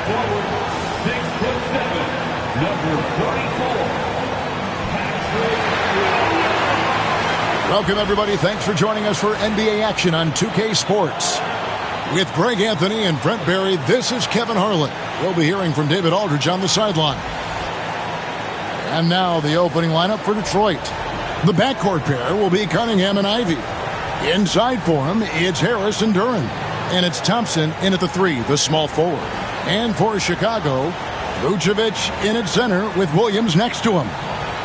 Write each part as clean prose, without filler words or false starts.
forward, 6'7", number 34, Welcome, everybody. Thanks for joining us for NBA action on 2K Sports. With Greg Anthony and Brent Barry, this is Kevin Harlan. We'll be hearing from David Aldridge on the sideline. And now the opening lineup for Detroit. The backcourt pair will be Cunningham and Ivy. Inside for him, it's Harris and Duren. And it's Thompson in at the 3, the small forward. And for Chicago, Vucevic in at center with Williams next to him.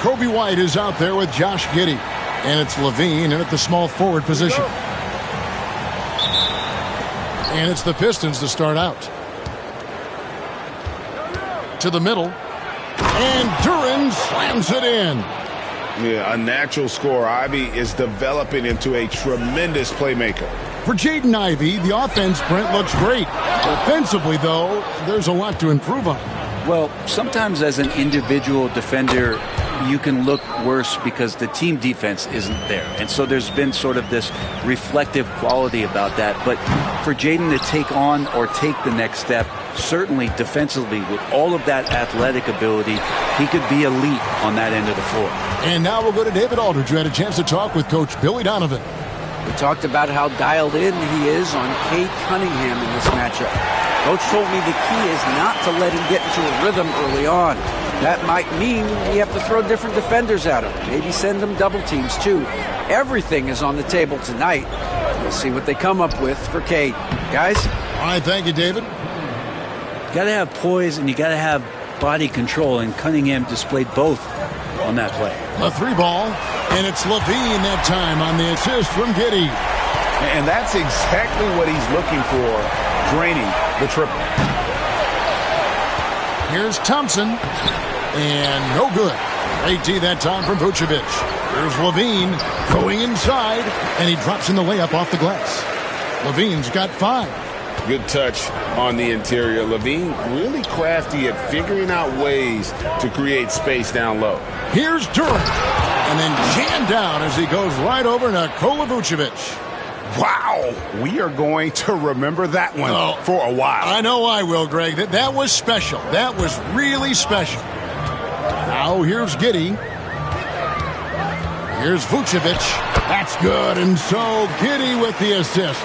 Kobe White is out there with Josh Giddey. And it's Levine in at the small forward position. And it's the Pistons to start out. To the middle. And Duren slams it in. Yeah, a natural scorer. Ivy is developing into a tremendous playmaker. For Jaden Ivey, the offense, Brent, looks great. Offensively, though, there's a lot to improve on. Well, sometimes as an individual defender, you can look worse because the team defense isn't there. And so there's been sort of this reflective quality about that. But for Jaden to take on or take the next step, certainly defensively, with all of that athletic ability, he could be elite on that end of the floor. And now we'll go to David Aldridge, who had a chance to talk with Coach Billy Donovan. We talked about how dialed in he is on Cade Cunningham in this matchup. Coach told me the key is not to let him get into a rhythm early on. That might mean we have to throw different defenders at him. Maybe send them double teams, too. Everything is on the table tonight. We'll see what they come up with for Cade. Guys? All right, thank you, David. You got to have poise and you got to have body control, and Cunningham displayed both on that play. A 3-ball, and it's Levine that time on the assist from Giddey. And that's exactly what he's looking for, draining the triple. Here's Thompson, and no good. Great D that time from Vucevic. Here's Levine going inside, and he drops in the layup off the glass. Levine's got 5. Good touch on the interior. Levine really crafty at figuring out ways to create space down low. Here's Duren, and then jammed down as he goes right over Nikola Vucevic. Wow, we are going to remember that one for a while. I know I will, Greg. That was special. That was really special. Now here's Giddey. Here's Vucevic. That's good, and so Giddey with the assist.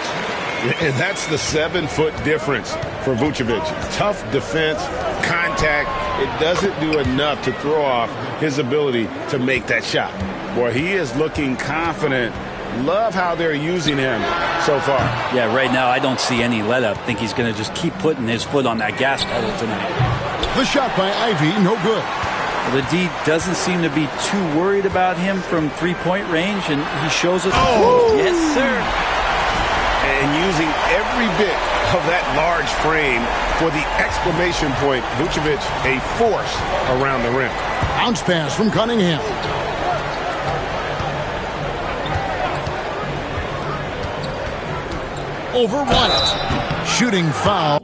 And that's the 7-foot difference for Vucevic. Tough defense, contact. It doesn't do enough to throw off his ability to make that shot. Boy, he is looking confident. Love how they're using him so far. Yeah, right now I don't see any let-up. I think he's going to just keep putting his foot on that gas pedal tonight. The shot by Ivy, no good. The D doesn't seem to be too worried about him from three-point range, and he shows us. Oh! Yes, sir. And using every bit of that large frame for the exclamation point. Vucevic, a force around the rim. Bounce pass from Cunningham. Over White. Shooting foul.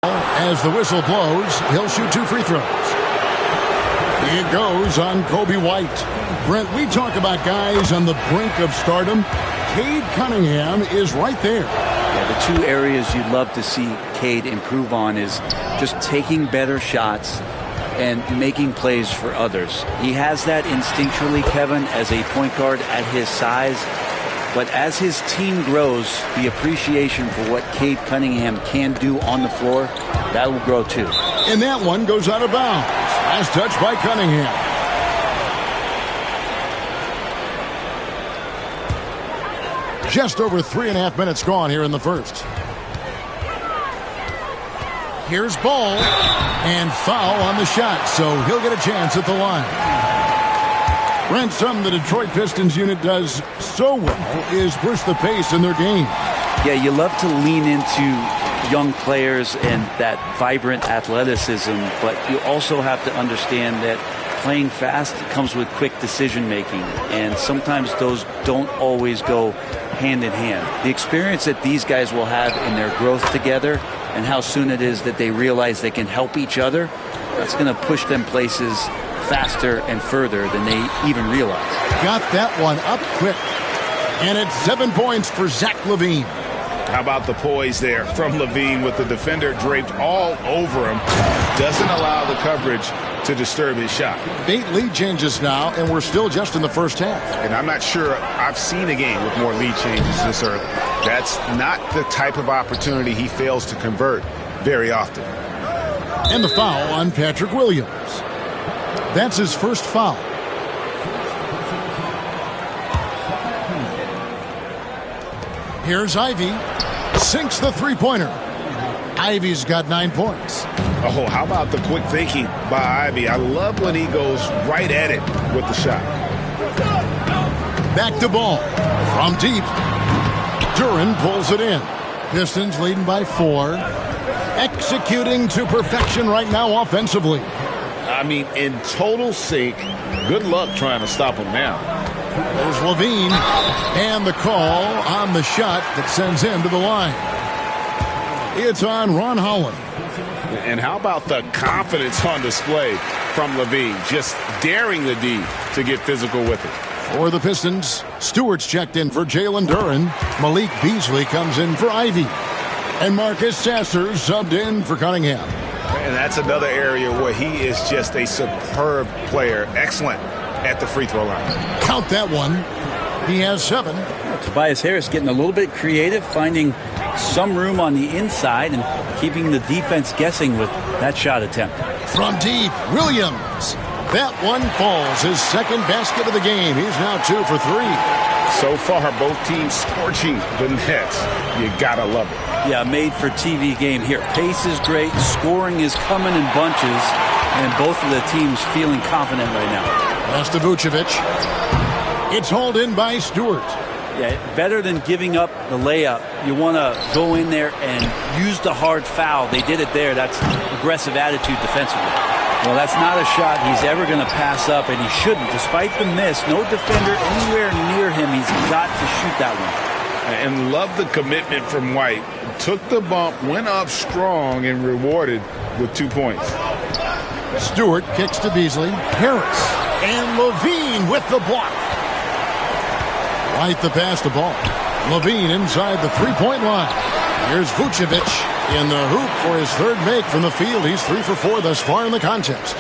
As the whistle blows, he'll shoot 2 free throws. It goes on Kobe White. Brent, we talk about guys on the brink of stardom. Cade Cunningham is right there. Yeah, the 2 areas you'd love to see Cade improve on is just taking better shots and making plays for others. He has that instinctually, Kevin, as a point guard at his size. But as his team grows, the appreciation for what Cade Cunningham can do on the floor, that will grow too. And that one goes out of bounds. Last touch by Cunningham. Just over 3.5 minutes gone here in the first. Here's Ball, and foul on the shot, so he'll get a chance at the line. Brent, something the Detroit Pistons unit does so well is push the pace in their game. Yeah, you love to lean into young players and that vibrant athleticism, but you also have to understand that playing fast comes with quick decision making, and sometimes those don't always go hand in hand. The experience that these guys will have in their growth together and how soon it is that they realize they can help each other, that's going to push them places faster and further than they even realize. Got that one up quick. And it's 7 points for Zach LaVine. How about the poise there from LaVine with the defender draped all over him. Doesn't allow the coverage to disturb his shot. 8 lead changes now, and we're still just in the first half. And I'm not sure I've seen a game with more lead changes this early. That's not the type of opportunity he fails to convert very often. And the foul on Patrick Williams. That's his first foul. Here's Ivy. Sinks the three-pointer. Ivy's got 9 points. Oh, how about the quick thinking by Ivy? I love when he goes right at it with the shot. Back to ball. From deep. Duren pulls it in. Pistons leading by 4. Executing to perfection right now offensively. I mean, in total sync. Good luck trying to stop him now. There's LaVine. And the call on the shot that sends him to the line. It's on Ron Holland. And how about the confidence on display from LaVine? Just daring the D to get physical with it. For the Pistons, Stewart's checked in for Jalen Duren. Malik Beasley comes in for Ivy. And Marcus Sasser subbed in for Cunningham. And that's another area where he is just a superb player. Excellent at the free throw line. Count that one. He has 7. Tobias Harris getting a little bit creative, finding some room on the inside and keeping the defense guessing with that shot attempt. From deep, Williams. That one falls. His second basket of the game. He's now 2 for 3. So far, both teams scorching the nets. You gotta love it. Yeah, made for TV game here. Pace is great. Scoring is coming in bunches. And both of the teams feeling confident right now. Pass to Vucevic. It's hauled in by Stewart. Yeah, better than giving up the layup. You want to go in there and use the hard foul. They did it there. That's aggressive attitude defensively. Well, that's not a shot he's ever going to pass up, and he shouldn't. Despite the miss, no defender anywhere near him. He's got to shoot that one. And love the commitment from White. Took the bump, went up strong, and rewarded with 2 points. Stewart kicks to Beasley. Harris. And LaVine with the block. White the pass to ball. LaVine inside the three-point line. Here's Vucevic in the hoop for his third make from the field. He's 3 for 4 thus far in the contest.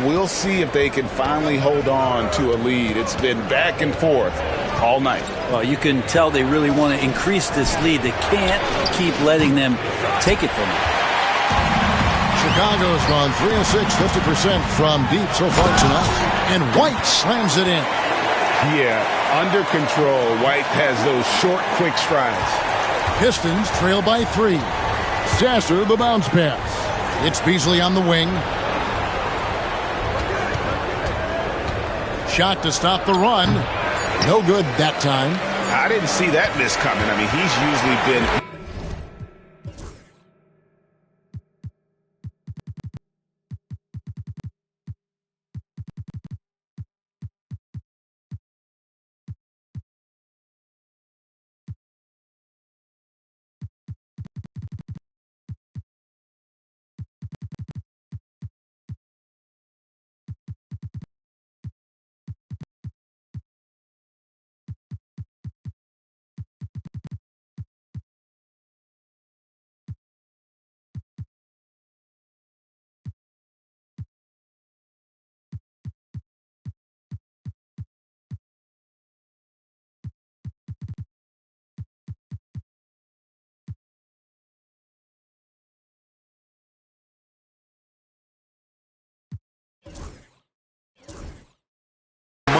We'll see if they can finally hold on to a lead. It's been back and forth all night. Well, you can tell they really want to increase this lead. They can't keep letting them take it from them. Chicago's gone 3 of 6, 50% from deep so far tonight. And White slams it in. Yeah, under control. White has those short, quick strides. Pistons trail by 3. Sasser the bounce pass. It's Beasley on the wing. Shot to stop the run. No good that time. I didn't see that miss coming. I mean, he's usually been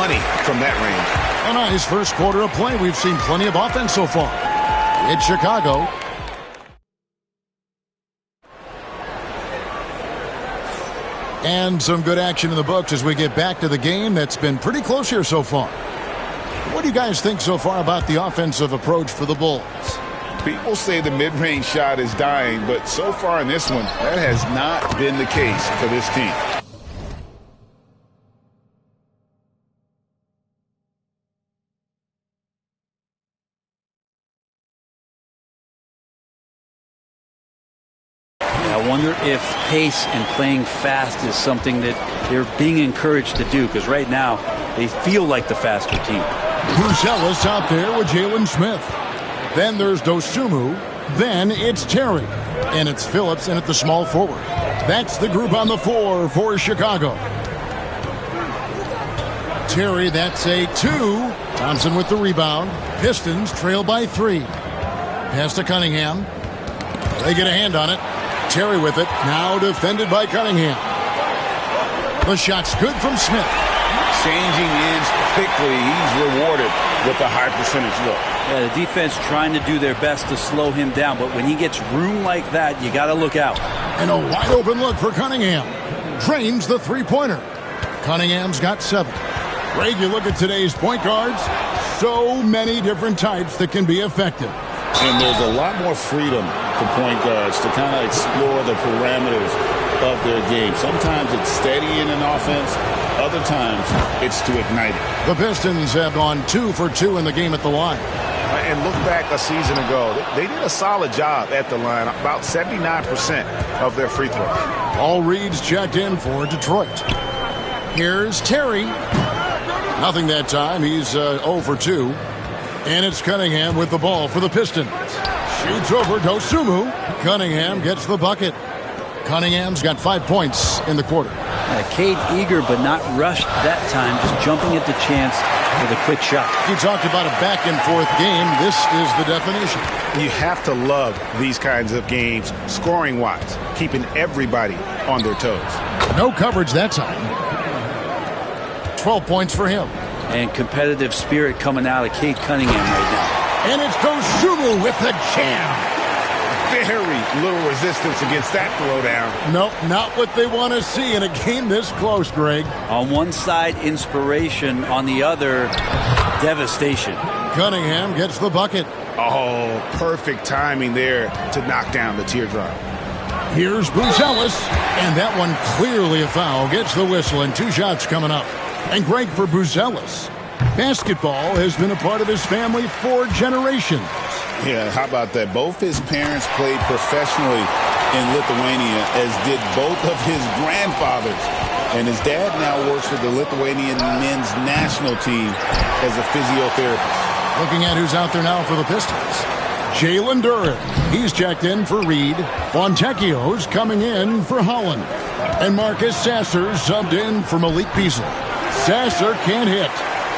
money from that range. A nice first quarter of play. We've seen plenty of offense so far. It's Chicago. And some good action in the books as we get back to the game that's been pretty close here so far. What do you guys think so far about the offensive approach for the Bulls? People say the mid-range shot is dying, but so far in this one, that has not been the case for this team. I wonder if pace and playing fast is something that they're being encouraged to do, because right now they feel like the faster team. Buzelis out there with Jalen Smith. Then there's Dosunmu. Then it's Terry. And it's Phillips in at the small forward. That's the group on the floor for Chicago. Terry, that's a 2. Thompson with the rebound. Pistons trail by 3. Pass to Cunningham. They get a hand on it. Terry with it. Now defended by Cunningham. The shot's good from Smith. Changing ends quickly. He's rewarded with a high percentage look. Yeah, the defense trying to do their best to slow him down, but when he gets room like that, you got to look out. And a wide open look for Cunningham. Drains the three-pointer. Cunningham's got 7. Greg, you look at today's point guards, so many different types that can be effective. And there's a lot more freedom for point guards to kind of explore the parameters of their game. Sometimes it's steadying an offense. Other times it's to ignite it. The Pistons have gone 2 for 2 in the game at the line. And look back a season ago. They did a solid job at the line. About 79% of their free throws. All Reed's checked in for Detroit. Here's Terry. Nothing that time. He's 0 for 2. And it's Cunningham with the ball for the Pistons. Shoots over Dosunmu. Cunningham gets the bucket. Cunningham's got 5 points in the quarter. Cade eager but not rushed that time, just jumping at the chance for the quick shot. You talked about a back-and-forth game. This is the definition. You have to love these kinds of games, scoring-wise, keeping everybody on their toes. No coverage that time. 12 points for him. And competitive spirit coming out of Cade Cunningham right now. And it's Dosunmu with the jam. Very little resistance against that throwdown. Nope, not what they want to see in a game this close, Greg. On one side, inspiration. On the other, devastation. Cunningham gets the bucket. Oh, perfect timing there to knock down the teardrop. Here's Buzelis, and that one clearly a foul. Gets the whistle, and 2 shots coming up. And Greg, for Buzelis, basketball has been a part of his family for generations. Yeah, how about that? Both his parents played professionally in Lithuania, as did both of his grandfathers. And his dad now works with the Lithuanian men's national team as a physiotherapist. Looking at who's out there now for the Pistons. Jalen Duren. He's checked in for Reed. Fontecchio's coming in for Holland. And Marcus Sasser subbed in for Malik Beasley. Sasser can't hit.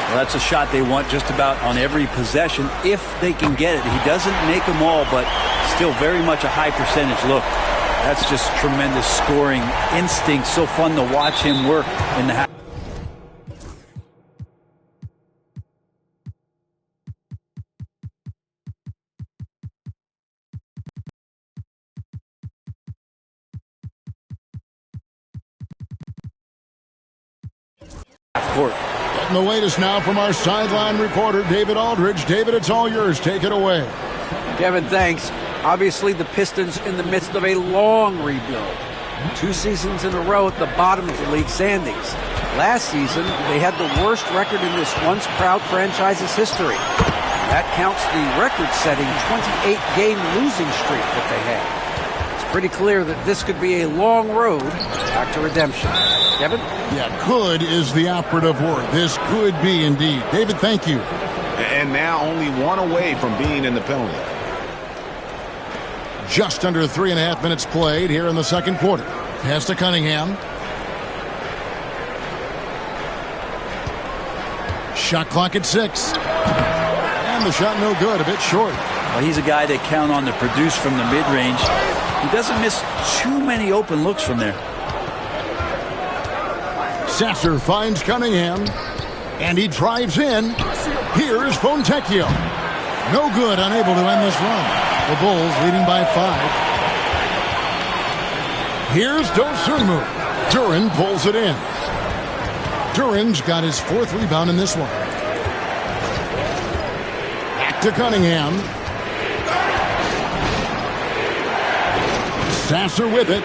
Well, that's a shot they want just about on every possession if they can get it. He doesn't make them all, but still very much a high percentage look. That's just tremendous scoring instinct. So fun to watch him work in the half. Court. Getting the latest now from our sideline reporter, David Aldridge. David, it's all yours. Take it away. Kevin, thanks. Obviously, the Pistons in the midst of a long rebuild. 2 seasons in a row at the bottom of the league standings. Last season, they had the worst record in this once proud franchise's history. That counts the record-setting 28-game losing streak that they had. It's pretty clear that this could be a long road back to redemption. Kevin? Yeah, could is the operative word. This could be indeed. David, thank you. And now only 1 away from being in the penalty. Just under 3.5 minutes played here in the second quarter. Pass to Cunningham. Shot clock at 6. And the shot no good, a bit short. Well, he's a guy they count on to produce from the mid-range. He doesn't miss too many open looks from there. Sasser finds Cunningham, and he drives in. Here's Fontecchio. No good, unable to end this run. The Bulls leading by 5. Here's Dosunmu. Duren pulls it in. Duren's got his 4th rebound in this one. Back to Cunningham. Sasser with it.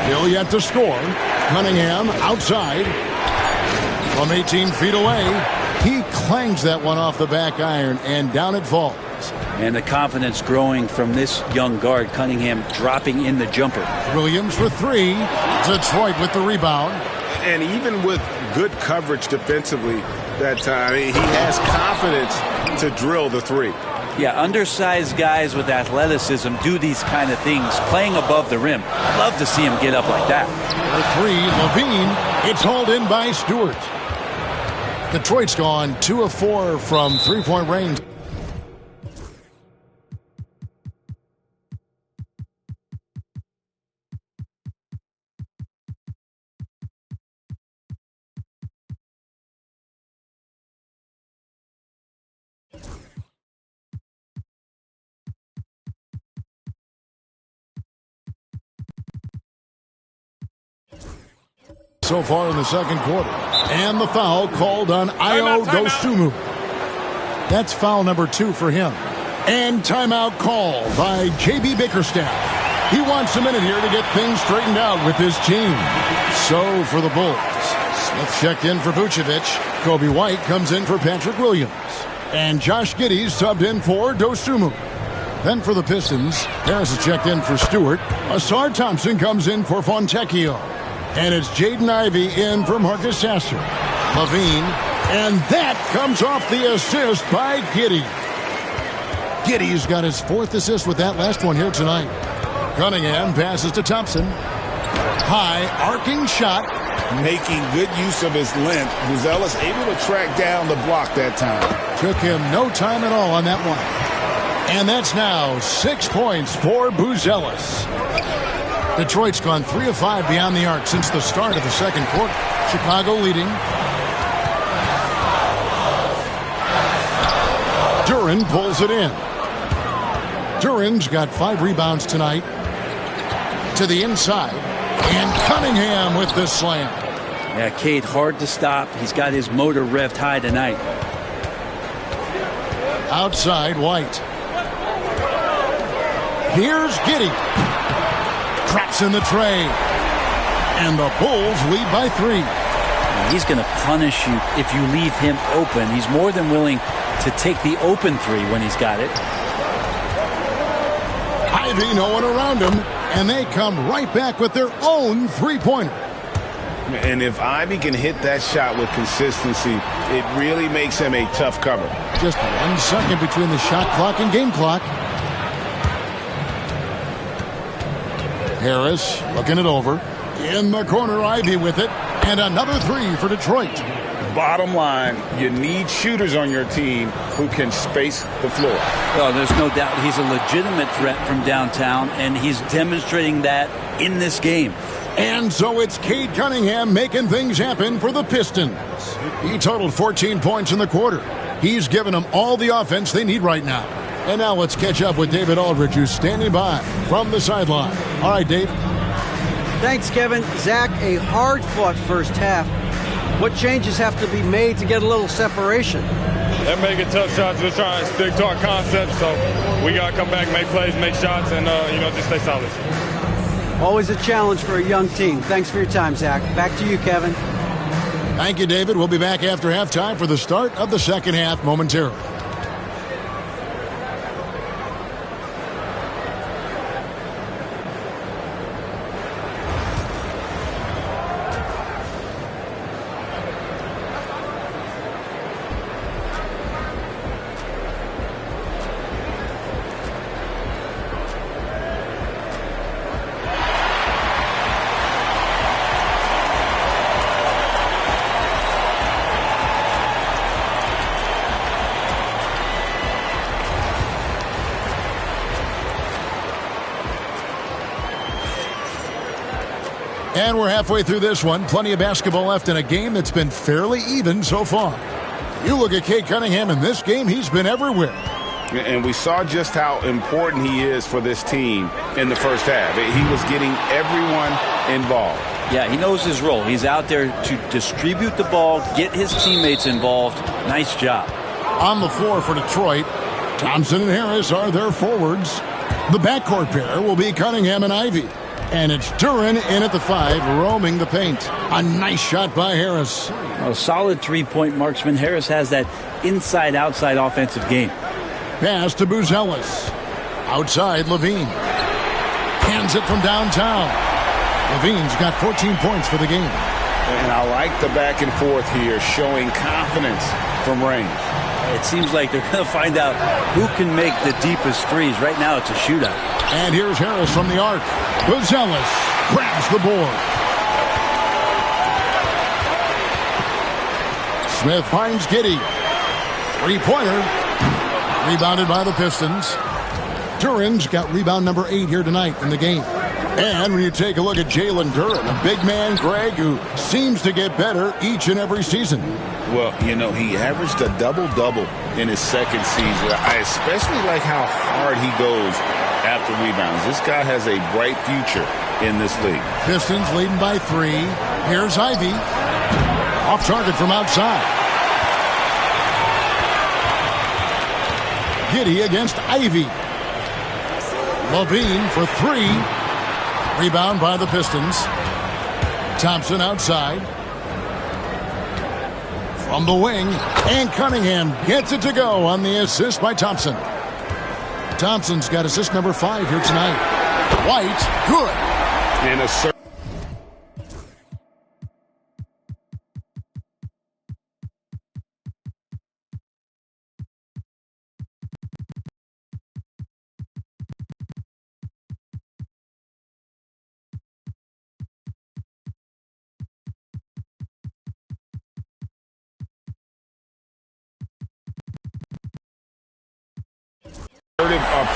Still yet to score. Cunningham outside from 18 feet away. He clangs that one off the back iron, and down it falls. And the confidence growing from this young guard, Cunningham dropping in the jumper. Williams for three. Detroit with the rebound. And even with good coverage defensively that time, he has confidence to drill the three. Yeah, undersized guys with athleticism do these kind of things, playing above the rim. Love to see him get up like that. For three, Levine. It's hauled in by Stewart. Detroit's gone 2 of 4 from three-point range. So far in the second quarter. And the foul called on Ayo Dosunmu. That's foul number 2 for him. And timeout called by J.B. Bickerstaff. He wants a minute here to get things straightened out with his team. So for the Bulls, Smith checked in for Vucevic. Kobe White comes in for Patrick Williams. And Josh Giddey subbed in for Dosunmu. Then for the Pistons, Harris is checked in for Stewart. Asar Thompson comes in for Fontecchio. And it's Jaden Ivey in for Marcus Sasser. Levine. And that comes off the assist by Giddey. Giddey's got his 4th assist with that last one here tonight. Cunningham passes to Thompson. High, arcing shot. Making good use of his length. Buzelis able to track down the block that time. Took him no time at all on that one. And that's now 6 points for Buzelis. Detroit's gone 3 of 5 beyond the arc since the start of the second quarter. Chicago leading. Duren pulls it in. Duren's got 5 rebounds tonight. To the inside. And Cunningham with the slam. Yeah, Cade hard to stop. He's got his motor revved high tonight. Outside White. Here's Giddey. Traps in the tray. And the Bulls lead by 3. He's going to punish you if you leave him open. He's more than willing to take the open 3 when he's got it. Ivy, no one around him. And they come right back with their own three-pointer. And if Ivy can hit that shot with consistency, it really makes him a tough cover. Just 1 second between the shot clock and game clock. Harris looking it over. In the corner, Ivy with it. And another 3 for Detroit. Bottom line, you need shooters on your team who can space the floor. Well, there's no doubt he's a legitimate threat from downtown, and he's demonstrating that in this game. And so it's Cade Cunningham making things happen for the Pistons. He totaled 14 points in the quarter. He's given them all the offense they need right now. And now let's catch up with David Aldridge, who's standing by from the sideline. All right, Dave. Thanks, Kevin. Zach, a hard-fought first half. What changes have to be made to get a little separation? They're making tough shots. We're trying to stick to our concept, so we got to come back, make plays, make shots, and, just stay solid. Always a challenge for a young team. Thanks for your time, Zach. Back to you, Kevin. Thank you, David. We'll be back after halftime for the start of the second half momentarily. And we're halfway through this one. Plenty of basketball left in a game that's been fairly even so far. You look at Cade Cunningham in this game, he's been everywhere. And we saw just how important he is for this team in the first half. He was getting everyone involved. Yeah, he knows his role. He's out there to distribute the ball, get his teammates involved. Nice job. On the floor for Detroit, Thompson and Harris are their forwards. The backcourt pair will be Cunningham and Ivy. And it's Duren in at the 5, roaming the paint. A nice shot by Harris. A solid three-point marksman. Harris has that inside-outside offensive game. Pass to Buzelis. Outside, Levine. Hands it from downtown. Levine's got 14 points for the game. And I like the back and forth here, showing confidence from range. It seems like they're going to find out who can make the deepest threes. Right now, it's a shootout. And here's Harris from the arc. Buzelis grabs the board. Smith finds Giddey. Three-pointer. Rebounded by the Pistons. Duran's got rebound number 8 here tonight in the game. And when you take a look at Jalen Duran, a big man, Greg, who seems to get better each and every season. Well, you know, he averaged a double-double in his second season. I especially like how hard he goes after rebounds. This guy has a bright future in this league. Pistons leading by 3. Here's Ivy. Off target from outside. Giddey against Ivy. Levine for 3. Rebound by the Pistons. Thompson outside. From the wing. And Cunningham gets it to go on the assist by Thompson. Thompson's got assist number 5 here tonight. White, good. And a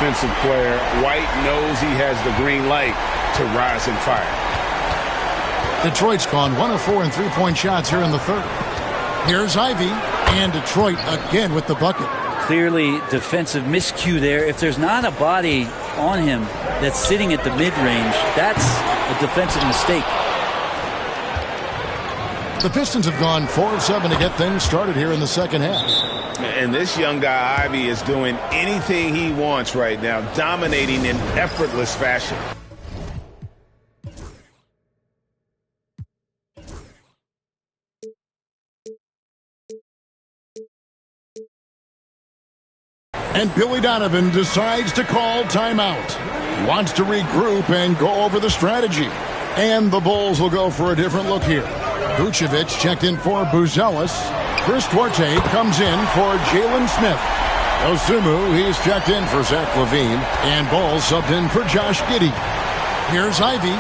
offensive player. White knows he has the green light to rise and fire. Detroit's gone 1 of 4 in three-point shots here in the third. Here's Ivy, and Detroit again with the bucket. Clearly defensive miscue there. If there's not a body on him that's sitting at the mid-range, that's a defensive mistake. The Pistons have gone 4 of 7 to get things started here in the second half. And this young guy, Ivy, is doing anything he wants right now, dominating in effortless fashion. And Billy Donovan decides to call timeout. He wants to regroup and go over the strategy. And the Bulls will go for a different look here. Vucevic checked in for Buzelis. Chris Duarte comes in for Jalen Smith. Osumu, he's checked in for Zach LaVine. And Ball subbed in for Josh Giddey. Here's Ivy.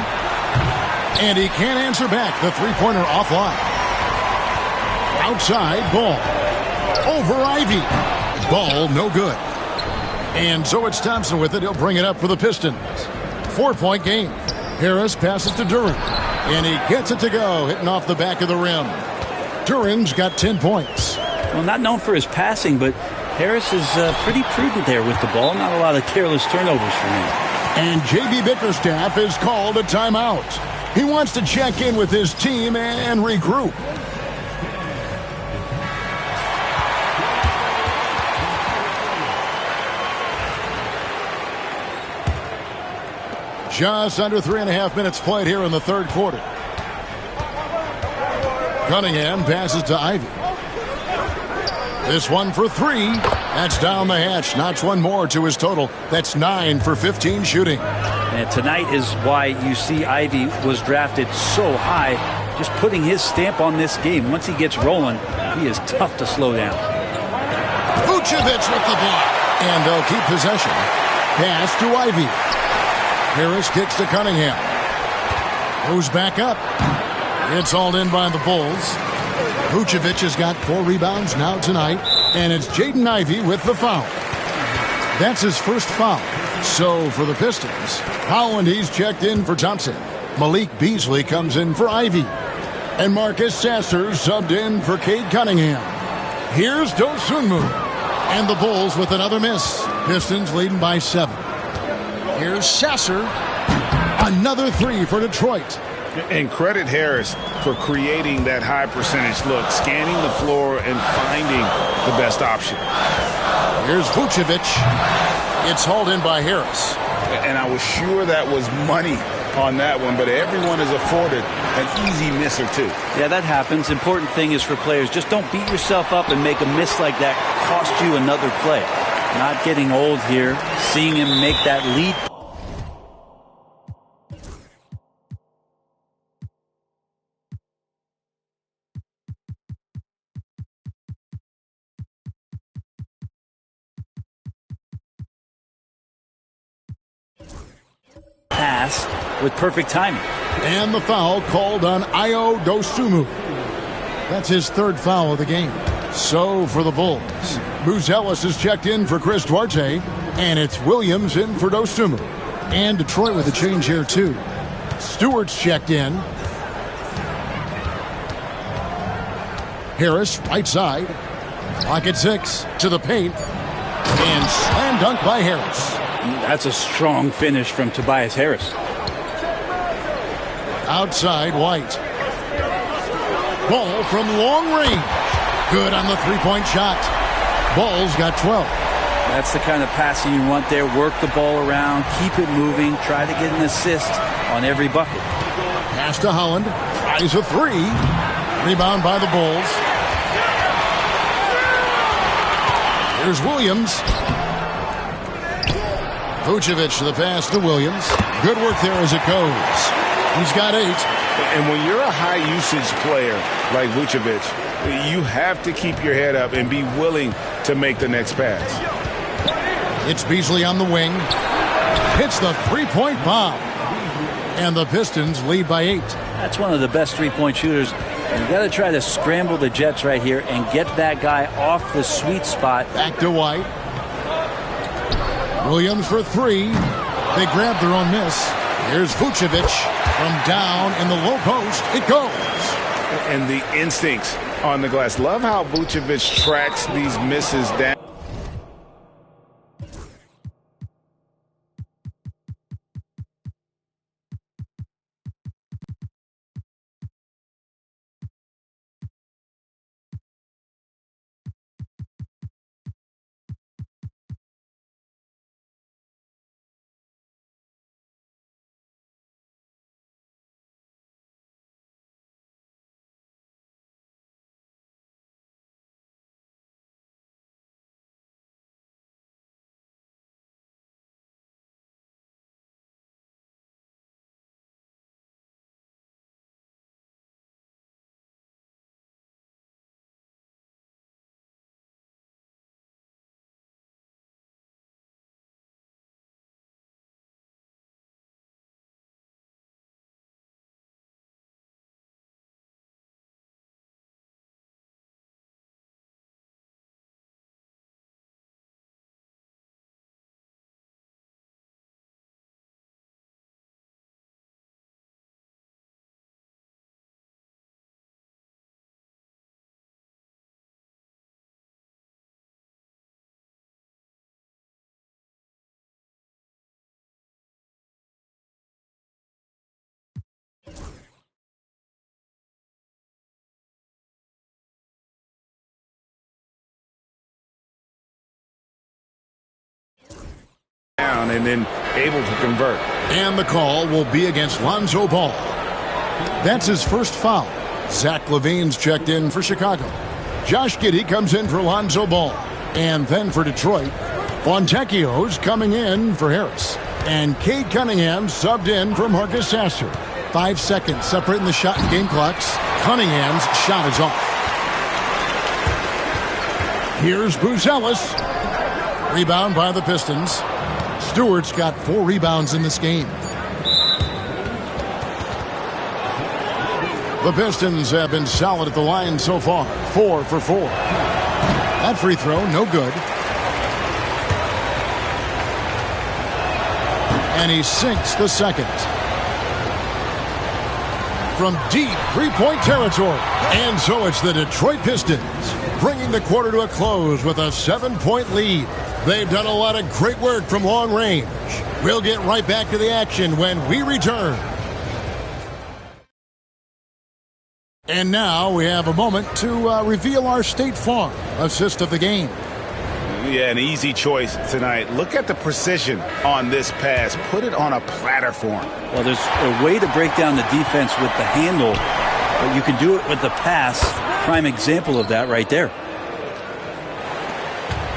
And he can't answer back. The three-pointer offline. Outside, Ball. Over Ivy. Ball, no good. And so it's Thompson with it. He'll bring it up for the Pistons. 4-point game. Harris passes to Duran. And he gets it to go, hitting off the back of the rim. Duran's got 10 points. Well, not known for his passing, but Harris is pretty prudent there with the ball. Not a lot of careless turnovers for him. And J.B. Bickerstaff is called a timeout. He wants to check in with his team and regroup. Just under 3.5 minutes played here in the third quarter. Cunningham passes to Ivy. This one for 3. That's down the hatch. Notch one more to his total. That's 9 for 15 shooting. And tonight is why you see Ivy was drafted so high. Just putting his stamp on this game. Once he gets rolling, he is tough to slow down. Vucevic with the block. And they'll keep possession. Pass to Ivy. Harris kicks to Cunningham. Moves back up. It's hauled in by the Bulls. Vucevic has got 4 rebounds now tonight. And it's Jaden Ivey with the foul. That's his first foul. So for the Pistons, Howland, he's checked in for Thompson. Malik Beasley comes in for Ivy. And Marcus Sasser subbed in for Cade Cunningham. Here's Dosunmu. And the Bulls with another miss. Pistons leading by 7. Here's Sasser. Another 3 for Detroit. And credit Harris for creating that high percentage look, scanning the floor and finding the best option. Here's Vucevic. It's hauled in by Harris. And I was sure that was money on that one, but everyone is afforded an easy miss or 2. Yeah, that happens. Important thing is for players, just don't beat yourself up and make a miss like that cost you another play. Not getting old here. Seeing him make that leap. Pass with perfect timing. And the foul called on Ayo Dosunmu. That's his third foul of the game. So for the Bulls, Buzelis is checked in for Chris Duarte, and it's Williams in for Dosunmu. And Detroit with a change here too. Stewart's checked in. Harris, right side. Clock at 6 to the paint. And slam dunk by Harris. That's a strong finish from Tobias Harris. Outside, White. Ball from long range. Good on the three-point shot. Ball's got 12. That's the kind of passing you want there. Work the ball around, keep it moving, try to get an assist on every bucket. Pass to Holland. Tries a three. Rebound by the Bulls. Here's Williams. Vucevic to the pass to Williams. Good work there as it goes. He's got 8. And when you're a high-usage player like Vucevic, you have to keep your head up and be willing to make the next pass. It's Beasley on the wing. Hits the three-point bomb. And the Pistons lead by 8. That's one of the best three-point shooters. You got to try to scramble the Jets right here and get that guy off the sweet spot. Back to White. Williams for 3. They grab their own miss. Here's Vucevic from down in the low post. It goes. And the instincts on the glass. Love how Vucevic tracks these misses down. And then able to convert. And the call will be against Lonzo Ball. That's his first foul. Zach LaVine's checked in for Chicago. Josh Giddey comes in for Lonzo Ball. And then for Detroit, Fontecchio's coming in for Harris. And Cade Cunningham subbed in for Marcus Sasser. 5 seconds separating the shot and game clocks. Cunningham's shot is off. Here's Buzelis. Rebound by the Pistons. Stewart's got 4 rebounds in this game. The Pistons have been solid at the line so far. 4 for 4. That free throw, no good. And he sinks the second. From deep three-point territory. And so it's the Detroit Pistons bringing the quarter to a close with a 7-point lead. They've done a lot of great work from long range. We'll get right back to the action when we return. And now we have a moment to reveal our State Farm assist of the game. Yeah, an easy choice tonight. Look at the precision on this pass. Put it on a platter form. Well, there's a way to break down the defense with the handle, but you can do it with the pass. Prime example of that right there.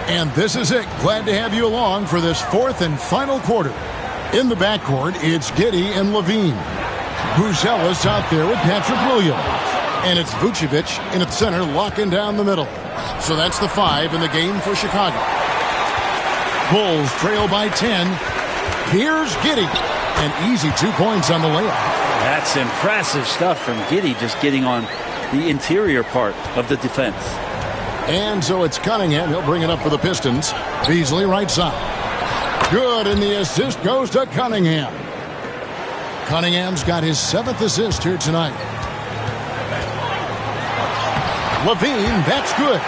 And this is it. Glad to have you along for this fourth and final quarter. In the backcourt, it's Giddey and Levine. Buzelis out there with Patrick Williams. And it's Vucevic in at center, locking down the middle. So that's the 5 in the game for Chicago. Bulls trail by 10. Here's Giddey. An easy 2 points on the layup. That's impressive stuff from Giddey, just getting on the interior part of the defense. And so it's Cunningham. He'll bring it up for the Pistons. Beasley right side. Good, and the assist goes to Cunningham. Cunningham's got his 7th assist here tonight. Levine, that's good.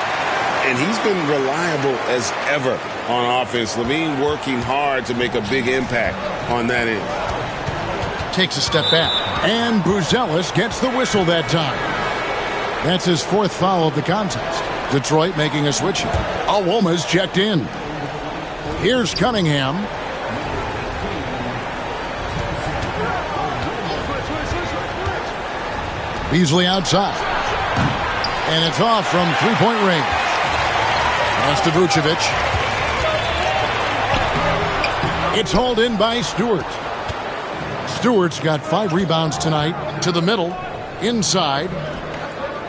And he's been reliable as ever on offense. Levine working hard to make a big impact on that end. Takes a step back. And Buzelis gets the whistle that time. That's his 4th foul of the contest. Detroit making a switch here. Awoma's checked in. Here's Cunningham. Beasley outside. And it's off from 3-point range. Pass to Vucevic. It's hauled in by Stewart. Stewart's got 5 rebounds tonight. To the middle. Inside.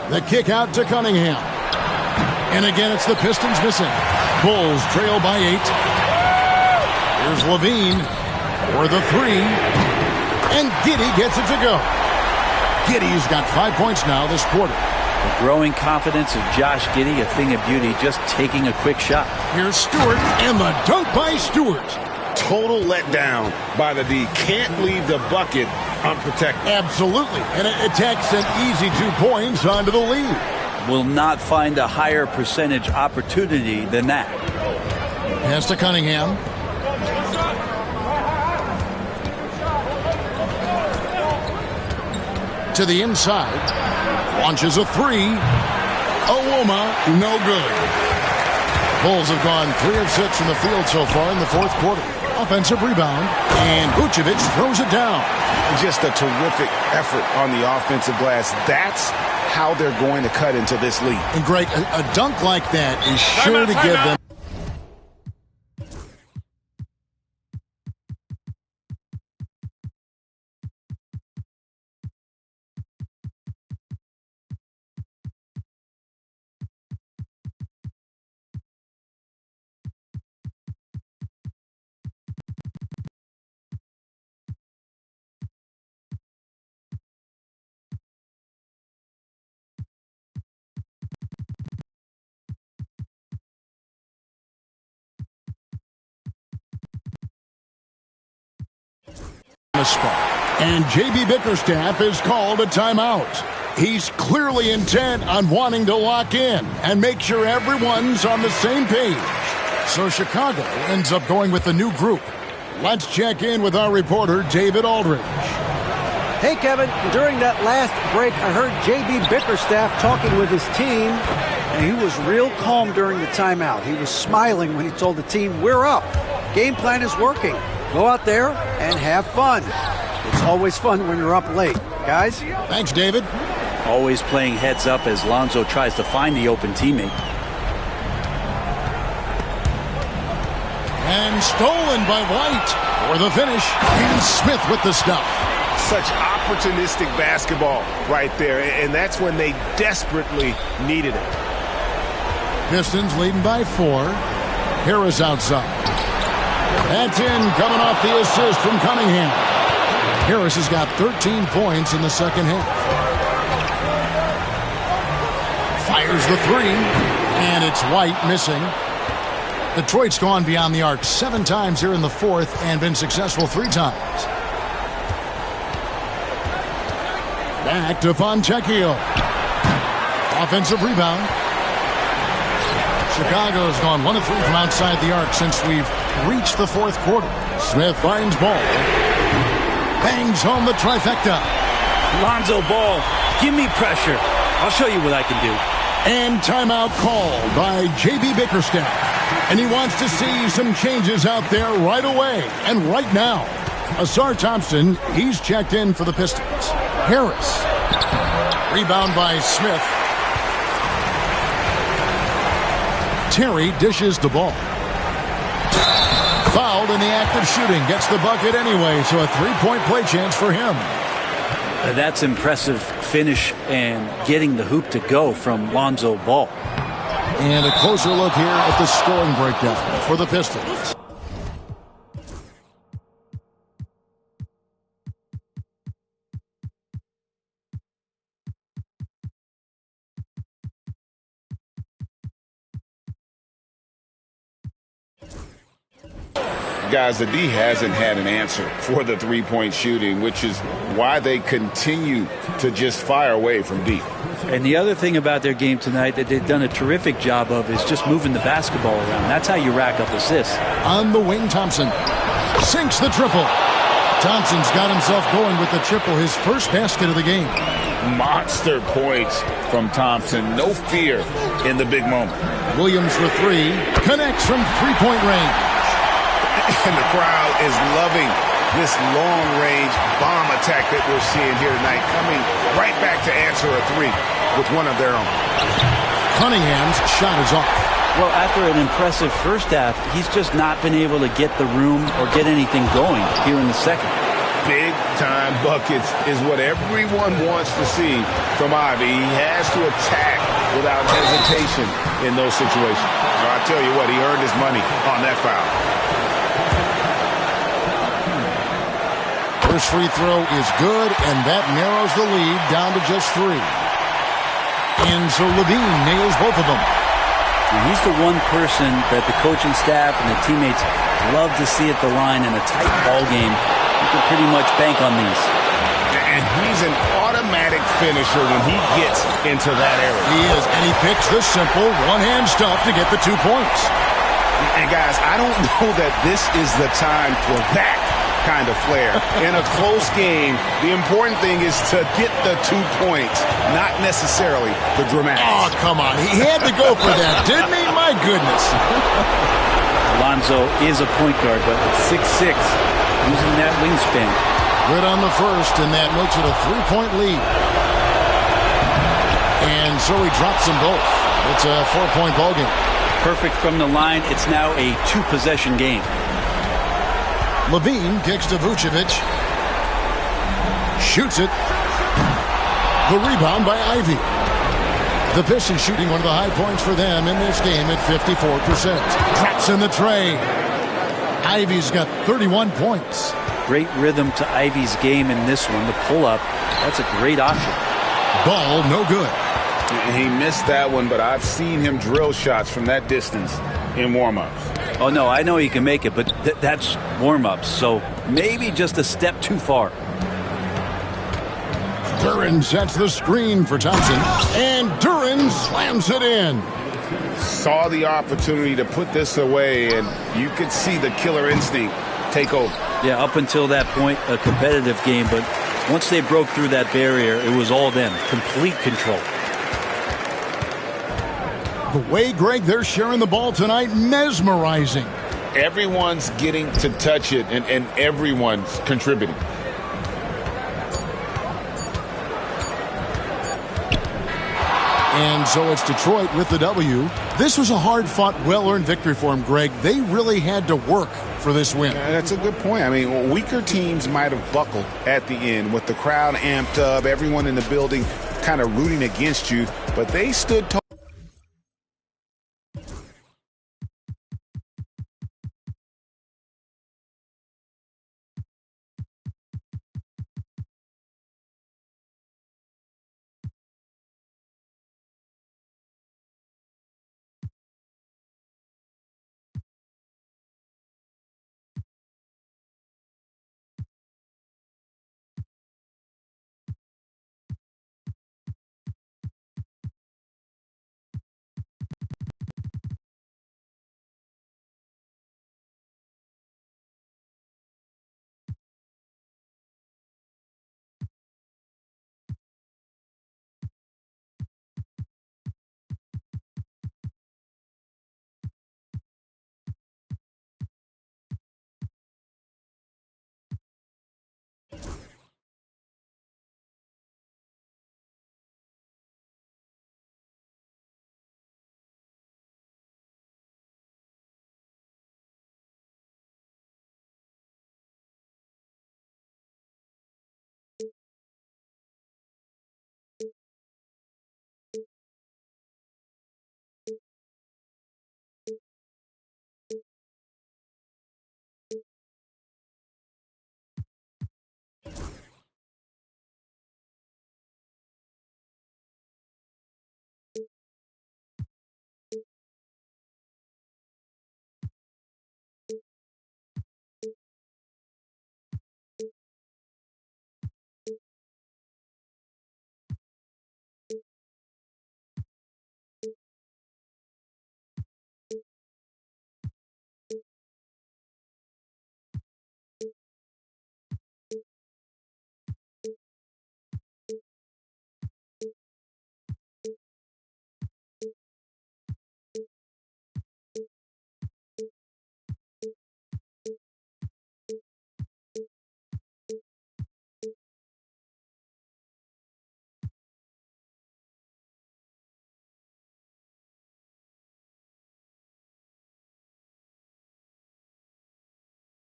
The kick out to Cunningham. And again, it's the Pistons missing. Bulls trail by 8. Here's Levine for the 3. And Giddey gets it to go. Giddey's got 5 points now this quarter. The growing confidence of Josh Giddey, a thing of beauty, just taking a quick shot. Here's Stewart, and the dunk by Stewart. Total letdown by the D. Can't leave the bucket unprotected. Absolutely. And it takes an easy 2 points onto the lead. Will not find a higher percentage opportunity than that. Pass to Cunningham. To the inside. Launches a 3. Owoma, no good. Bulls have gone 3 of 6 from the field so far in the 4th quarter. Offensive rebound. And Vucevic throws it down. Just a terrific effort on the offensive glass. That's how they're going to cut into this lead. And Greg, a dunk like that is sure to give them. And J.B. Bickerstaff is called a timeout. He's clearly intent on wanting to lock in and make sure everyone's on the same page. So Chicago ends up going with the new group. Let's check in with our reporter, David Aldridge. Hey, Kevin. During that last break, I heard J.B. Bickerstaff talking with his team, and he was real calm during the timeout. He was smiling when he told the team, we're up. Game plan is working. Go out there and have fun. It's always fun when you're up late. Guys? Thanks, David. Always playing heads up as Lonzo tries to find the open teammate. And stolen by White for the finish. And Smith with the stuff. Such opportunistic basketball right there, and that's when they desperately needed it. Pistons leading by 4. Harris outside. That's in, coming off the assist from Cunningham. Harris has got 13 points in the second half. Fires the 3, and it's White missing. Detroit's gone beyond the arc 7 times here in the 4th and been successful 3 times. Back to Fontecchio. Offensive rebound. Chicago's gone 1 of 3 from outside the arc since we've reached the 4th quarter. Smith finds Ball. Bangs home the trifecta. Lonzo Ball, give me pressure. I'll show you what I can do. And timeout called by J.B. Bickerstaff. And he wants to see some changes out there right away and right now. Asar Thompson, he's checked in for the Pistons. Harris. Rebound by Smith. Terry dishes the ball. Fouled in the act of shooting. Gets the bucket anyway, so a three-point play chance for him. That's impressive finish and getting the hoop to go from Lonzo Ball. And a closer look here at the scoring breakdown for the Pistons. Guys, the D hasn't had an answer for the three-point shooting, which is why they continue to just fire away from deep. And the other thing about their game tonight that they've done a terrific job of is just moving the basketball around. That's how you rack up assists. On the wing, Thompson sinks the triple. Thompson's got himself going with the triple, his first basket of the game. Monster points from Thompson. No fear in the big moment. Williams for three. Connects from three-point range. And the crowd is loving this long-range bomb attack that we're seeing here tonight, coming right back to answer a three with one of their own. Cunningham's shot is off. Well, after an impressive first half, he's just not been able to get the room or get anything going here in the second. Big-time buckets is what everyone wants to see from Ivy. He has to attack without hesitation in those situations. Well, I tell you what, he earned his money on that foul. First free throw is good, and that narrows the lead down to just three. And so Levine nails both of them. And he's the one person that the coaching staff and the teammates love to see at the line in a tight ball game. You can pretty much bank on these. And he's an automatic finisher when he gets into that area. He is, and he picks the simple one-hand stuff to get the 2 points. And guys, I don't know that this is the time for that kind of flair. In a close game, the important thing is to get the 2 points, not necessarily the dramatics. Oh, come on. He had to go for that, didn't he? My goodness. Lonzo is a point guard, but at 6'6", using that wingspan. Good on the first, and that makes it a 3-point lead. And so he drops them both. It's a 4-point ball game. Perfect from the line. It's now a 2-possession game. Levine kicks to Vucevic. Shoots it. The rebound by Ivy. The Pistons shooting one of the high points for them in this game at 54%. Drops in the tray. Ivy's got 31 points. Great rhythm to Ivy's game in this one. The pull-up, that's a great option. Ball no good. He missed that one, but I've seen him drill shots from that distance in warm-ups. Oh, no, I know he can make it, but that's warm-ups, so maybe just a step too far. Duren sets the screen for Thompson, and Duren slams it in. Saw the opportunity to put this away, and you could see the killer instinct take over. Yeah, up until that point, a competitive game, but once they broke through that barrier, it was all them. Complete control. The way, Greg, they're sharing the ball tonight, mesmerizing. Everyone's getting to touch it, and everyone's contributing. And so it's Detroit with the W. This was a hard-fought, well-earned victory for them, Greg. They really had to work for this win. That's a good point. I mean, weaker teams might have buckled at the end with the crowd amped up, everyone in the building kind of rooting against you, but they stood tall.